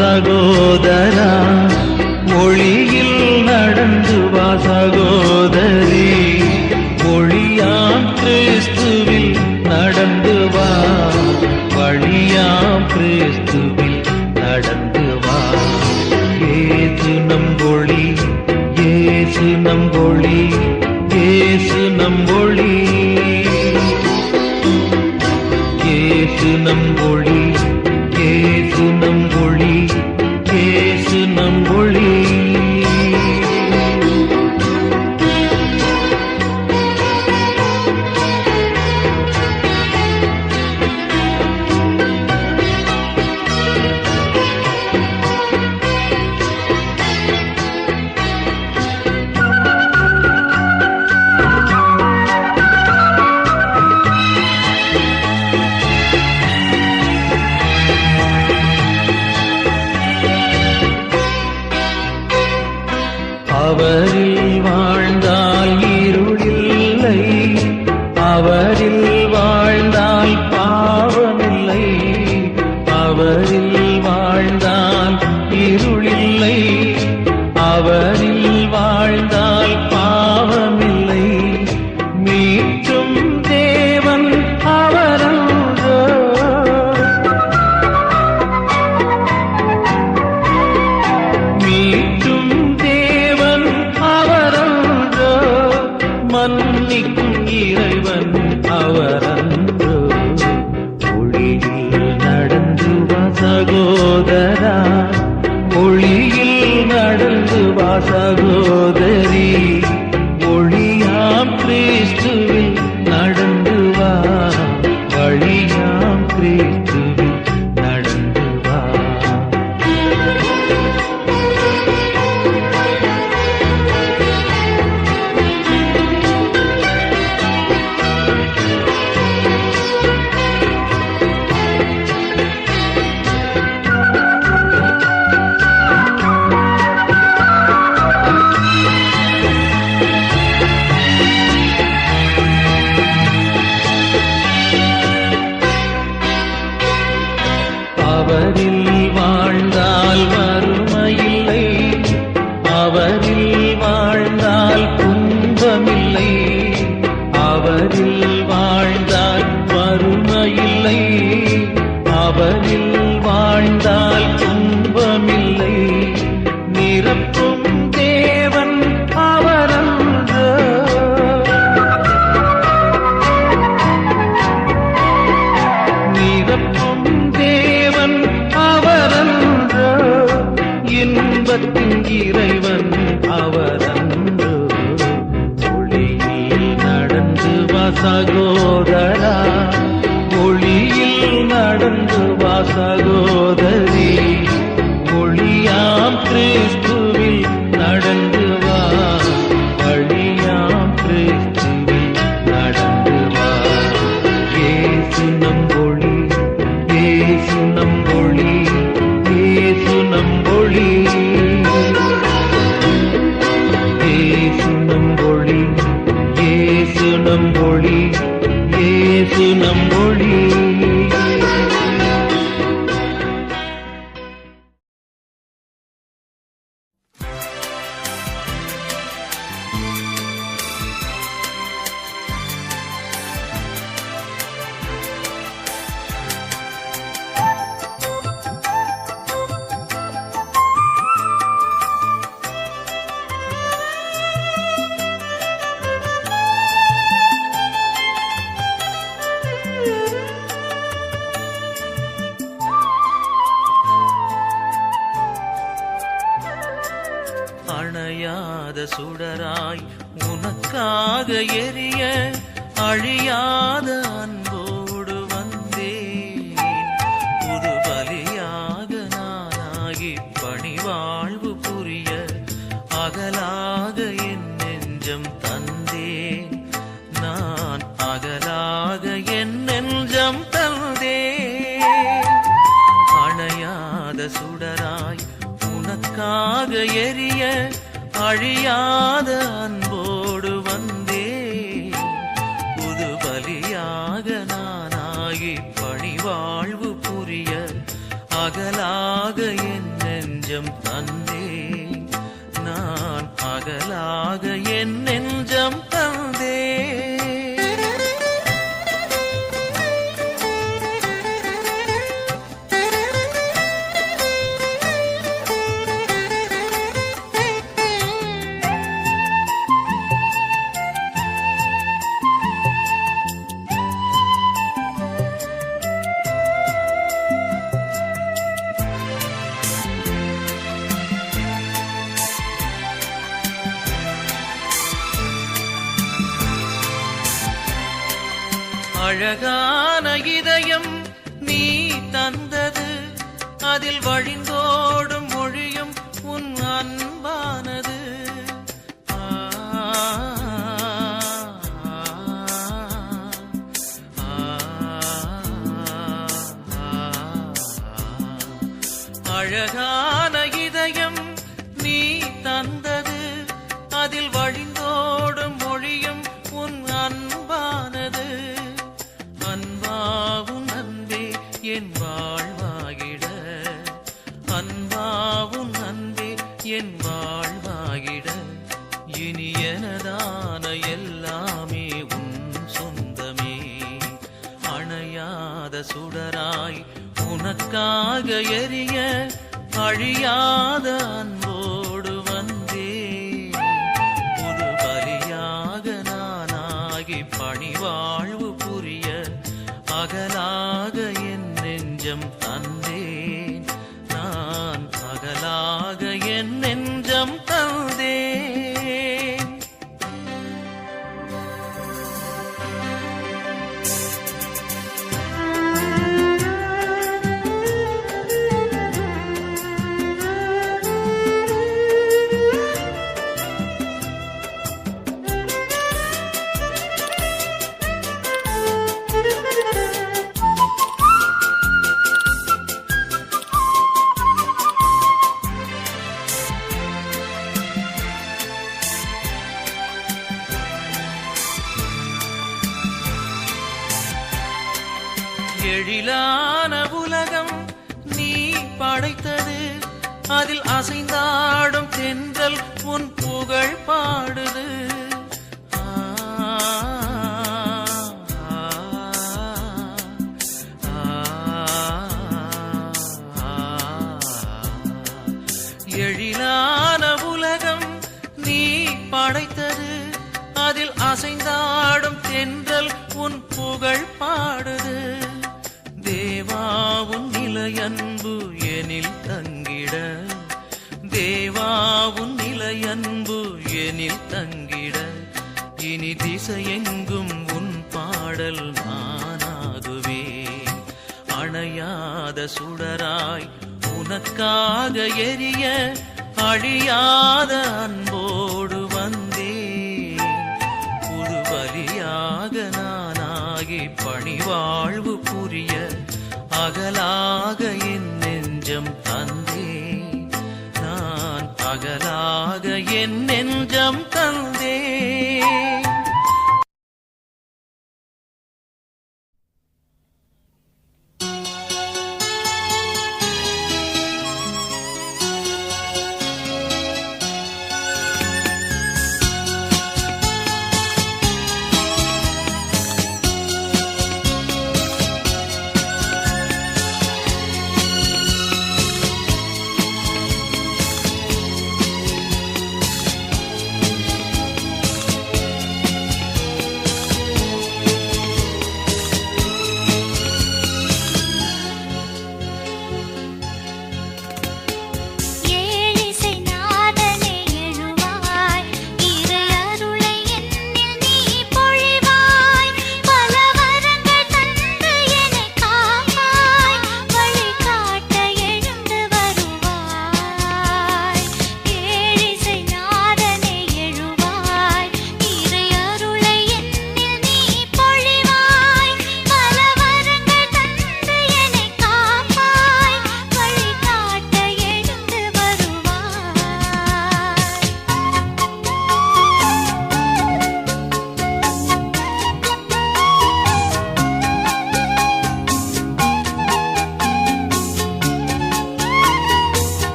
சகோதரா, ஒளியில் நடந்து வா சகோதரி. ஒளியாம் கிறிஸ்துவில் நடந்து வா, வழியாம் கிறிஸ்துவில் நடந்து வா. ஏசு நம்பொழி, ஏசு நம்பொழி, ஏசு நம்பொழி, ஏசு நம்பொழி, ஏசு நம்பொழி, ஏசு நம்பொழி. அவரில் வாழ்ந்தால் இருளில்லை, அவரில் வாழ்ந்தால் பாவமில்லை. அவரில் வாழ்ந்தால் இருளில்லை, அவரில் வாழ்ந்தால் பாவமில்லை. மீட்டும் தேவன் அவரன்றோ, மீட்டும் மன்னிக்கும் இறைவன் அவரன்றோ. ஒளியில் நடந்து வா சகோதரா, ஒளியில் நடந்து வா சகோதரி. ஒளியாம் கிறிஸ்துவில் நடந்து வா, வழியாம் கிறிஸ்துவில் நடந்து வா. அவரில் வாழ்ந்தால் வறுமையில்லை, அவரில் வாழ்ந்தால் துன்பமில்லை. அவரில் வாழ்ந்தால் வறுமையில்லை, அவரில் வாழ்ந்தால் துன்பமில்லை. நிரப்பும் தேவன் அவரன்றோ, நிரப்பும் தேவன் அவரன்றோ. இன்பத்தின் இறைவன் அவரன்றோ. ஒளியில் நடந்து வா சகோதரா, ஒளியில் நடந்து வா சகோதரி. ஒளியாம் கிறிஸ்துவில் நடந்து வா, வழியாம் கிறிஸ்துவில் நடந்து வா. ஏசு நம்பொழி, ஏசு நம்பொழி, ஏசு நம்பொழி, ஏசு நம்பொழி, ஏசு நம்பொழி, ஏசு நம்பொழி. அணையாத சுடராய் உனக்காக எரிய, அழியாத அன்போடு வந்தேன். புது பலியாக நானாகி பணிவாழ்வு புரிய, அகலாக என் நெஞ்சம் தந்தேன். நான் அகலாக என் நெஞ்சம் தந்தேன். அணையாத சுடராய் உனக்காக எரிய, அழியாத அன்போடு வந்தேன். புது பலியாக அழகான இதயம் நீ தந்தது, அதில் வழிந்தோடும் மொழியும் உன் அன்பானது. அழகான இதயம் நீ தந்தது, அதில் வழிந்தோடும் மொழியும் உன் அன்பானது. அன்பாவும் அன்பே என் வாழ்வாகிட, அன்பாவும் அன்பே என் வாழ்வாகிட, இனி எனதான எல்லாமே உன் சொந்தமே. அணையாத சுடராய் உனக்காக எரிய, அழியாத அன்போடு வந்தேன். புது பலியாக நானாகி பணிவாழ்வு புரிய, அகலாக என் நெஞ்சம் தந்தேன். நான் அகலாக என் நெஞ்சம் தந்தேன். எழிலான உலகம் நீ படைத்தது, அதில் அசைந்தாடும் தென்றல் உன் புகழ் பாடுது. எழிலான உலகம் நீ படைத்தது, அதில் அசைந்தாடும் தென்றல் உன் புகழ் பாடுது. தேவாவும் நிலையன்பு எனில் தங்கிட, தேவாவும் நிலையன்பு எனில் தங்கிட, இனி திசையெங்கும் உன் பாடல் நானாகுவேன். அணையாத சுடராய் உனக்காக எரிய, அழியாத அன்போடு வந்தேன். புது பலியாக நானாகி பணிவாழ்வு புரிய, அகலாக என் நெஞ்சம் தந்தேன். நான் அகலாக என் நெஞ்சம் தந்தேன்.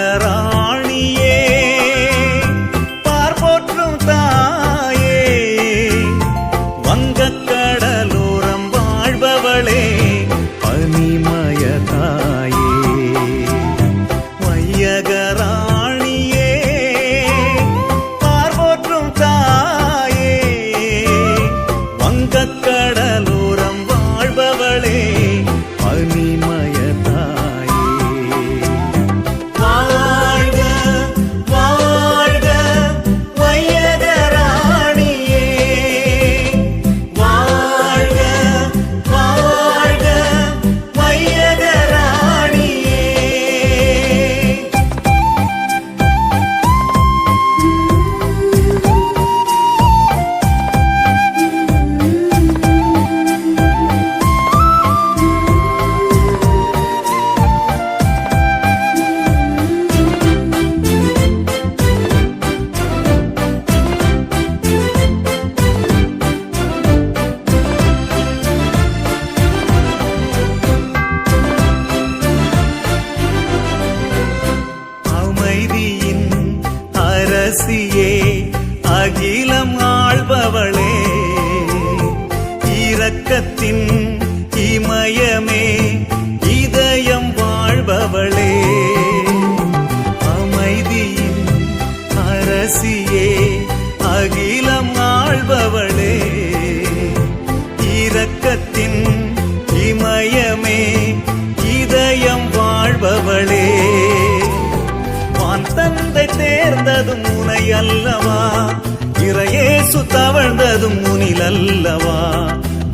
வையகராணியே பார்போற்றும் தாயே வங்கக்கடலோரம் வாழ்பவளே பனிமய தாயே வையகராணியே பார்போற்றும் தாயே வங்கக்கடலோரம் வாழ்பவளே பனிமய தாயே வாழ்க வாழ்க வையகராணியே வாழ்க வாழ்க வையகராணியே அமைதியின் அரசியே அகிலம் ஆள்பவளே இரக்கத்தின் இமயமே இதயம் வாழ்பவளே அமைதியின் அரசியே அகிலம் ஆள்பவளே இரக்கத்தின் இமயமே இதயம் வாழ்பவளே வான் தந்தை தேர்ந்ததும் உனை அல்லவா இறையேசு தவழ்ந்ததும் உனில் அல்லவா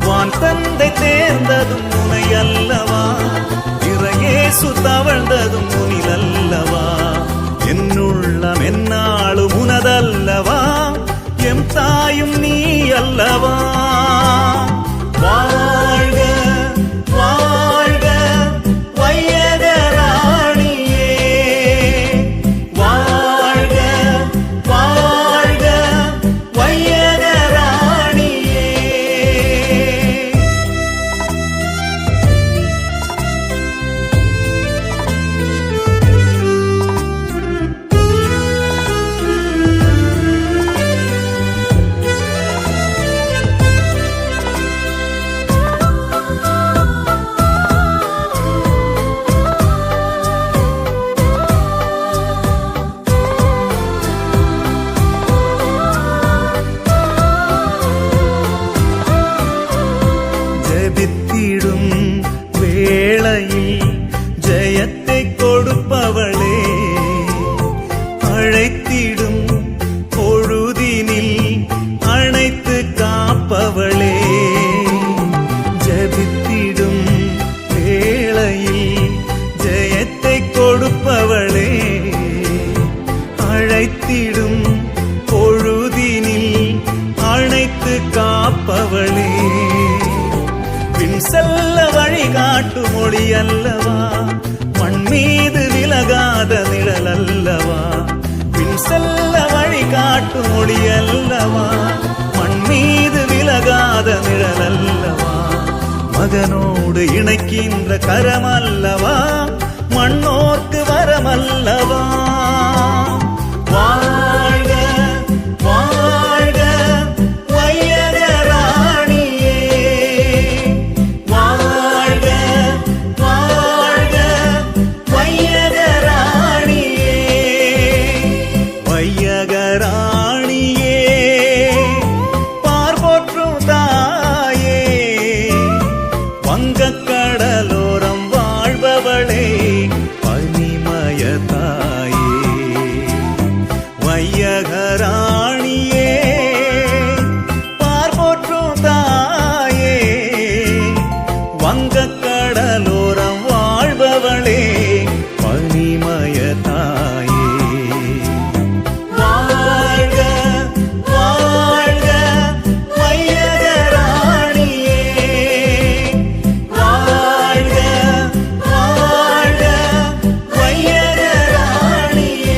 வான் தந்தை தேர்ந்ததும் உனை அல்லவா இறையேசு தவழ்ந்ததும் உனில் அல்லவா என்னுள்ளம் என்னாலும் உனதல்லவா எம் தாயும் நீ அல்லவா வாழ்க வாழ்க வையகராணியே வாழ்க வாழ்க வையகராணியே ஜெபித்திடும் வேளையில் ஜெயத்தை கொடுப்பவளே அழைத்திடும் பொழுதினில் அணைத்து காப்பவளே ஜெபித்திடும் வேளையில் ஜெயத்தை கொடுப்பவளே அழைத்திடும் பொழுதினில் அணைத்து காப்பவளே பின் செல்ல வழி காட்டு மொழி அல்லவா மண் மீது விலகாத நிழல் அல்லவா பின் செல்ல வழி காட்டு மொழி அல்லவா மண் மீது விலகாத நிழல் அல்லவா மகனோடு இணைக்கின்ற கரம் அல்லவா மண்ணோர்க்கு வரமல்லவா வாழ்க வாழ்க வையகராணியே வாழ்க வாழ்க வையகராணியே வையகராணியே பார்போற்றும் தாயே வங்கக்கடலோரம் வாழ்பவளே பனிமய தாயே வையகராணியே பார்போற்றும் தாயே வங்கக்கடலோரம் வாழ்பவளே பனிமய தாயே வாழ்க வாழ்க வையகராணியே வாழ்க வாழ்க வையகராணியே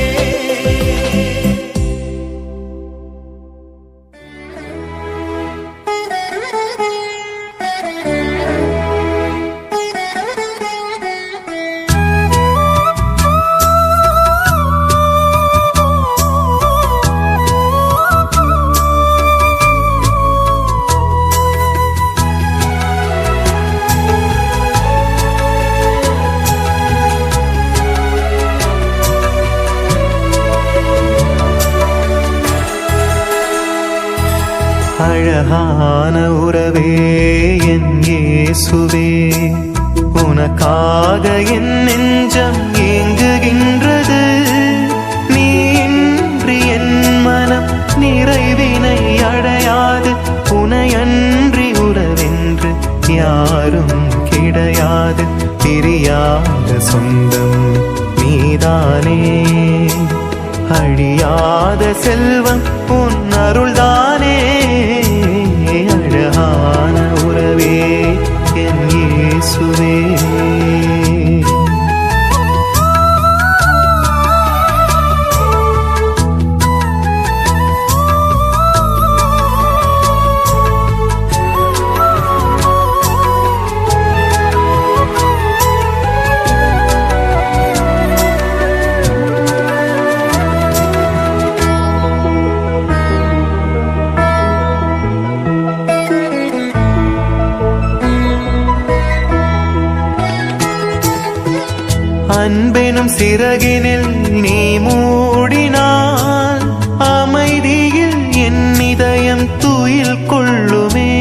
அழகான உறவே என் இயேசுவே, உனக்காக என் நெஞ்சம் ஏங்குகின்றது. நீ இன்றி என் மனம் நிறைவினை அடையாது. உனையன்றி உறவென்று யாரும் கிடையாது. பிரியாத சொந்தம் நீதானே, அழியாத செல்வம் உன் அருள்தானே. அழகான உறவே என் இயேசுவே. அன்பெனும் சிறகினில் நீ மூடினால் அமைதியில் என் இதயம் துயில் கொள்ளுமே.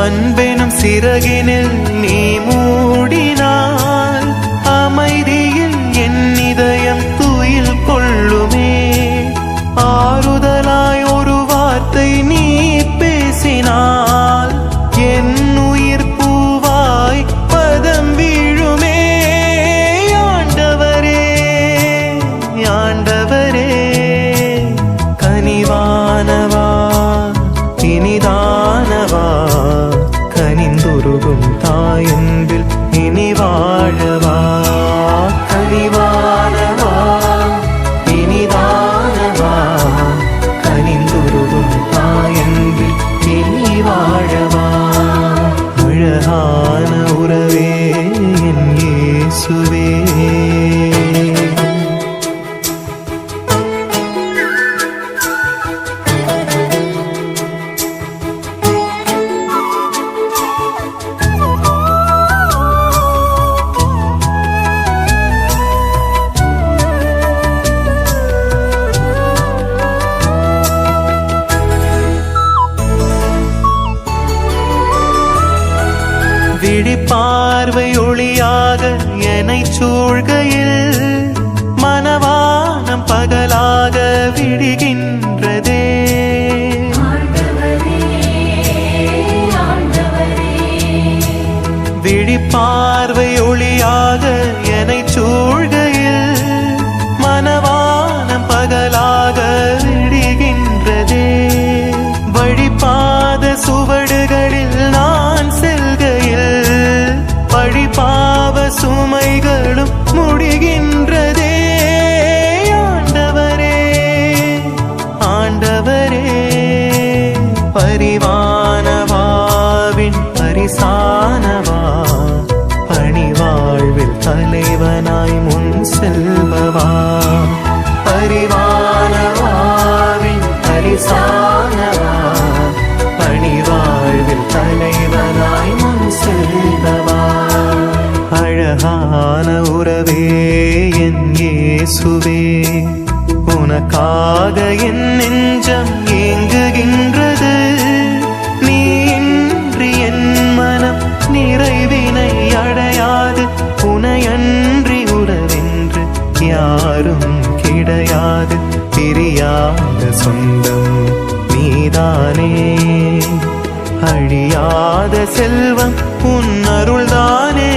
அன்பெனும் சிறகினில் நீ மூடினால் அமைதியில் என் இதயம் துயில் கொள்ளுமே. ஆறுதலாய் ஒரு வார்த்தை நீ பேசினால் என் உயிர் பூவாய் பதம் வீழுமே. ஆண்டவரே ஆண்டவரே, கனிவானவா இனிதானவா, கனிந்துருகும் தாயன்பில் இனி வாழவா. கனிவானவா இனிதானவா, கனிந்துருகும் தாயன்பில் இனி வாழவா. அழகான உறவே என் இயேசுவே. விழிப்பார்வை ஒளியாக என்னை சூழ்கையில் மனவானம் பகலாக விடுகின்றதே. விழிப்பார்வை ஒளியாக என்னை சூழ்கையில் மனவானம் பகலாக விடுகின்றதே. வழிபாத சுவடுகளில் நான் செல்கையில் வழிபாவ சுமைகளும் முடிகின்றதே. ஆண்டவரே ஆண்டவரே, பரிவானவாவின் பரிசானவா, பணிவாழ்வில் தலைவனாய் முன் செல்பவா. பரிவானவாவின் பரிசானவா, பணிவாழ்வில் தலைவனாய் முன் செல்பவா. அழகான உறவே என் இயேசுவே, உனக்காக என் நெஞ்சம் ஏங்குகின்றது. நீ இன்றி என் மனம் நிறைவினை அடையாது. உனையன்றி உறவென்று யாரும் கிடையாது. பிரியாத சொந்தம் நீதானே, அழியாத செல்வம் உன் அருள்தானே.